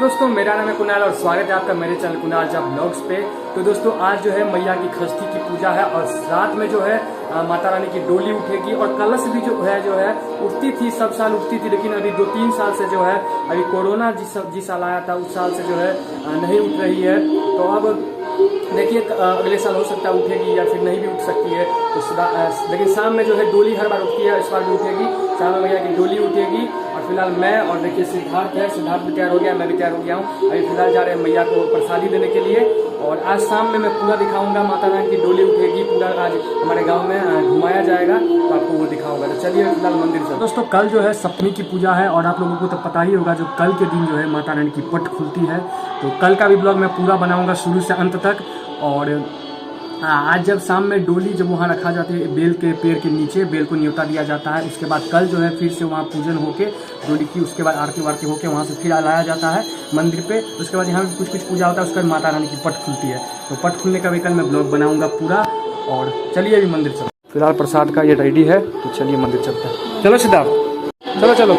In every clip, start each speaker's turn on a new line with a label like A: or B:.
A: दोस्तों, मेरा नाम है कुणाल और स्वागत है आपका मेरे चैनल कुणाल जब ब्लॉग्स पे। तो दोस्तों, आज जो है मैया की खष्टी की पूजा है और रात में जो है माता रानी की डोली उठेगी और कलश भी जो है उठती थी, सब साल उठती थी, लेकिन अभी 2-3 साल से जो है अभी कोरोना जिस साल आया था उस साल से जो है नहीं उठ रही है। तो अब देखिए अगले साल हो सकता है उठेगी या फिर नहीं भी उठ सकती है। तो लेकिन शाम में जो है डोली हर बार उठती है, इस बार भी उठेगी। शाम में मैया की डोली उठेगी और फिलहाल मैं और देखिए सिद्धार्थ भी तैयार हो गया, मैं भी तैयार हो गया हूँ। अभी फिलहाल जा रहे हैं मैया को प्रसादी देने के लिए और आज शाम में मैं पूरा दिखाऊंगा। माता रानी की डोली उठेगी, पूरा आज हमारे गाँव में घुमाया जाएगा तो आपको वो दिखाऊंगा। तो चलिए फिलहाल मंदिर से। दोस्तों, कल जो है सप्तमी की पूजा है और आप लोगों को तो पता ही होगा जो कल के दिन जो है माता रानी की पट खुलती है। तो कल का भी ब्लॉग मैं पूरा बनाऊंगा शुरू से अंत तक। और आज जब शाम में डोली जब वहाँ रखा जाती है बेल के पेड़ के नीचे, बेल को न्योता दिया जाता है। उसके बाद कल जो है फिर से वहाँ पूजन होके डोली की, उसके बाद आरती वारती होके वहाँ से फिर लाया जाता है मंदिर पे। उसके बाद यहाँ कुछ पूजा होता है, उसके बाद माता रानी की पट खुलती है। तो पट खुलने का भी कल मैं ब्लॉग बनाऊंगा पूरा। और चलिए अभी मंदिर चलो। फिलहाल प्रसाद का ये रेडी है तो चलिए मंदिर चलते हैं। चलो सिद्धार्थ, चलो चलो।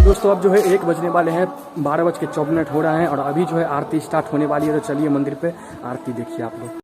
A: दोस्तों, अब जो है 1 बजने वाले हैं, 12:54 हो रहा है और अभी जो है आरती स्टार्ट होने वाली है। तो चलिए मंदिर पे आरती देखिए आप लोग।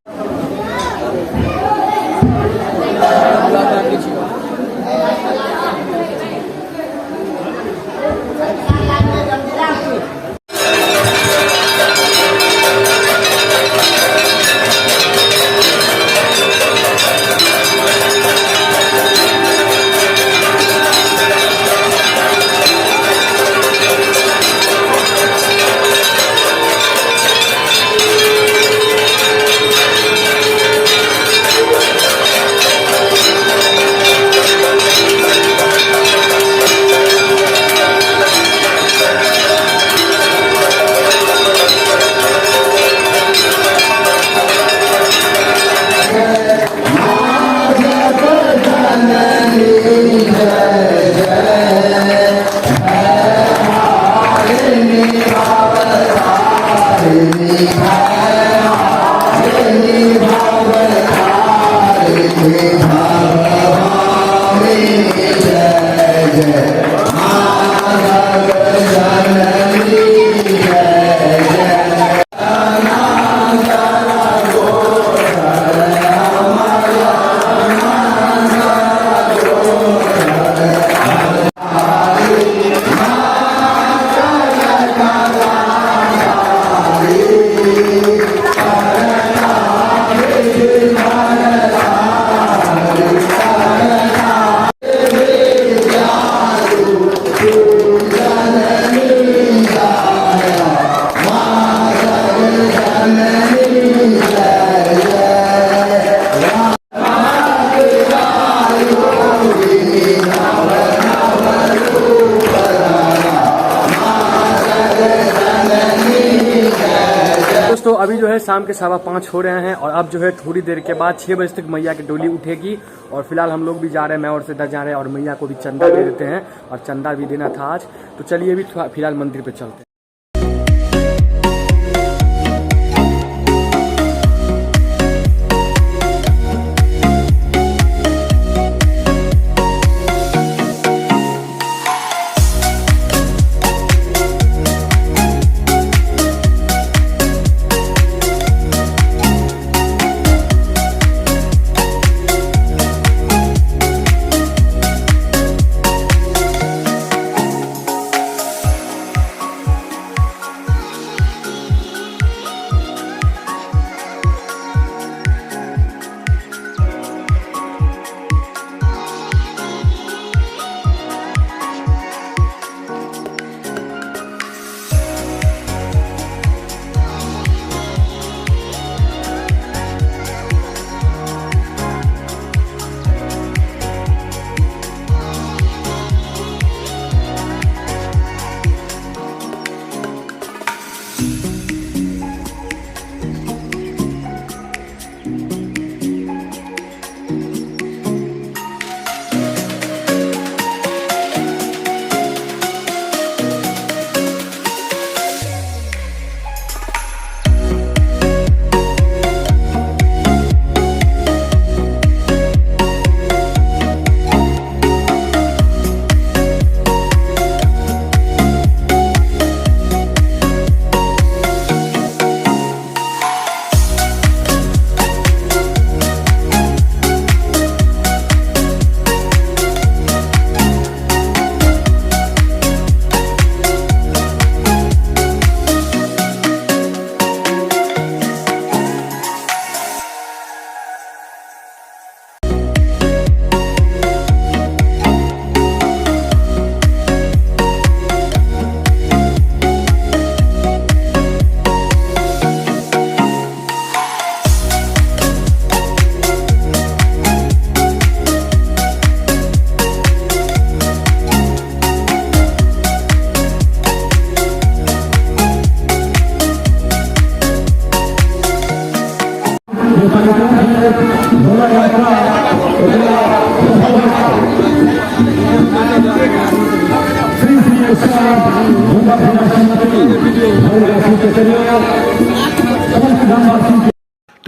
A: दोस्तों, अभी जो है शाम के 5:15 हो रहे हैं और अब जो है थोड़ी देर के बाद 6 बजे तक मैया की डोली उठेगी। और फिलहाल हम लोग भी जा रहे हैं, मैं और सिद्धार्थ जा रहे हैं और मैया को भी चंदा दे देते हैं और चंदा भी देना था आज। तो चलिए अभी फिलहाल मंदिर पे चलते हैं।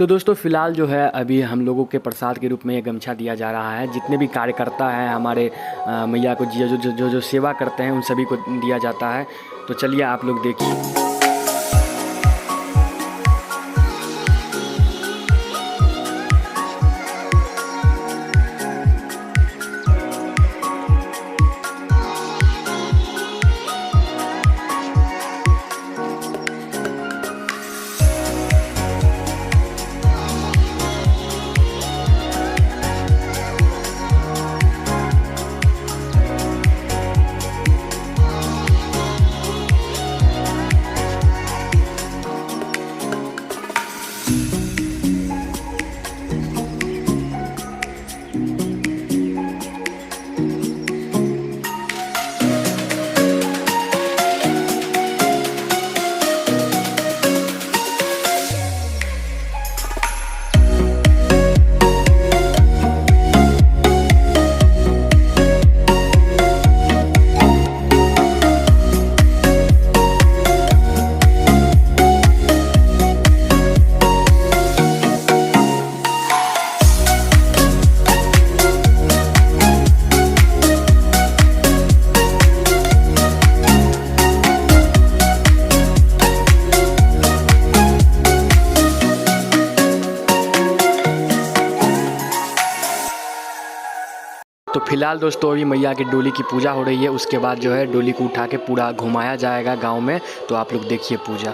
A: तो दोस्तों फिलहाल जो है अभी हम लोगों के प्रसाद के रूप में ये गमछा दिया जा रहा है। जितने भी कार्यकर्ता हैं हमारे मैया को जो सेवा करते हैं उन सभी को दिया जाता है। तो चलिए आप लोग देखिए। तो फिलहाल दोस्तों अभी मैया की डोली की पूजा हो रही है। उसके बाद जो है डोली को उठा के पूरा घुमाया जाएगा गांव में। तो आप लोग देखिए पूजा।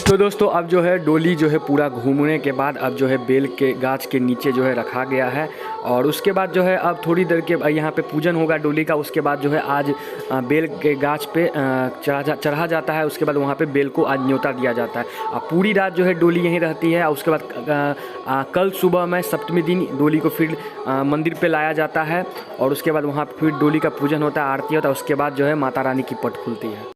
A: तो दोस्तों अब जो है डोली जो है पूरा घूमने के बाद अब जो है बेल के गाछ के नीचे जो है रखा गया है और उसके बाद जो है अब थोड़ी देर के यहाँ पे पूजन होगा डोली का। उसके बाद जो है आज बेल के गाछ पे चढ़ा जाता है। उसके बाद वहाँ पे बेल को आज न्योता दिया जाता है। अब पूरी रात जो है डोली यहीं रहती है। उसके बाद कल सुबह में सप्तमी दिन डोली को फिर मंदिर पे लाया जाता है और उसके बाद वहाँ फिर डोली का पूजन होता है, आरती होता है। उसके बाद जो है माता रानी की पट खुलती है।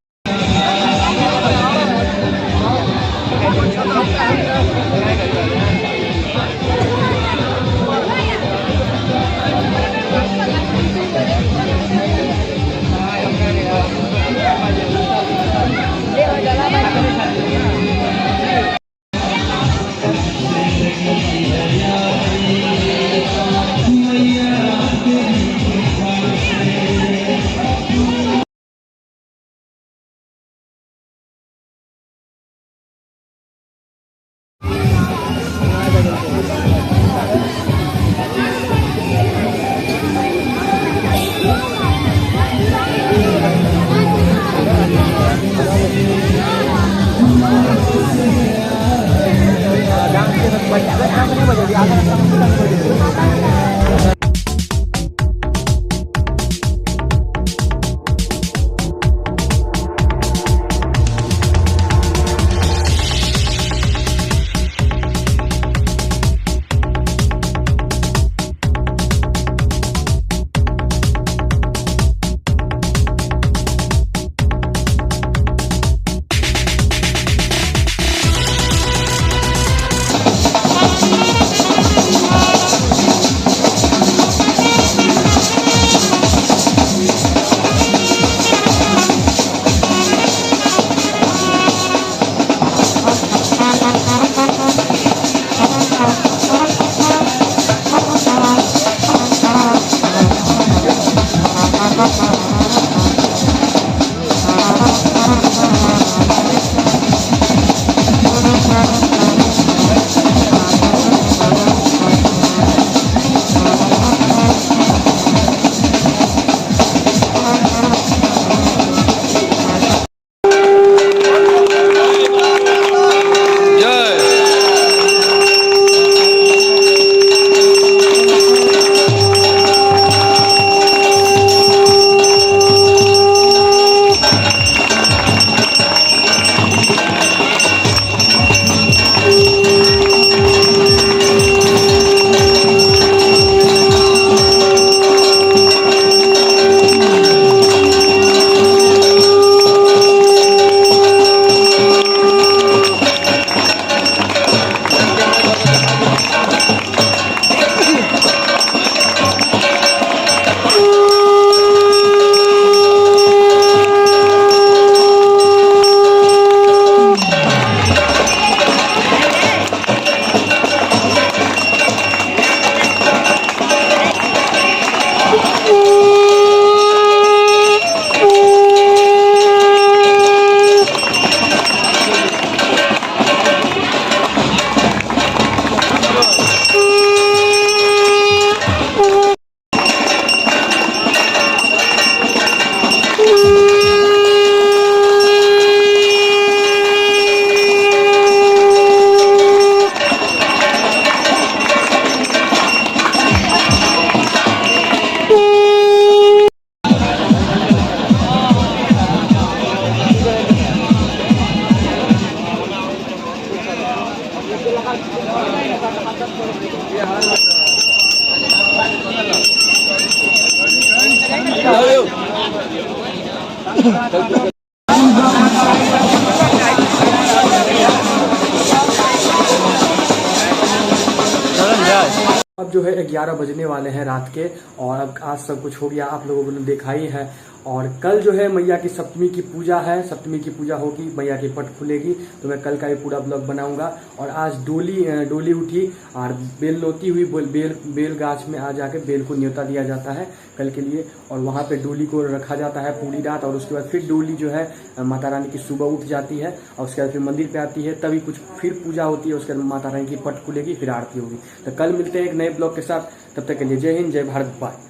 A: अब जो है 11 बजने वाले हैं रात के और अब आज सब कुछ हो गया, आप लोगों ने देखा ही है। और कल जो है मैया की सप्तमी की पूजा है, सप्तमी की पूजा होगी, मैया की पट खुलेगी, तो मैं कल का ये पूरा ब्लॉग बनाऊंगा। और आज डोली उठी और बेल नोती हुई बेल गाछ में आ जाके बेल को न्योता दिया जाता है कल के लिए, और वहाँ पे डोली को रखा जाता है पूरी रात। और उसके बाद फिर डोली जो है माता रानी की सुबह उठ जाती है और उसके बाद फिर मंदिर पे आती है, तभी कुछ फिर पूजा होती है, उसके बाद माता रानी की पट खुलेगी, फिर आरती होगी। तो कल मिलते हैं एक नए ब्लॉग के साथ, तब तक के लिए जय हिंद, जय भारत, बाय।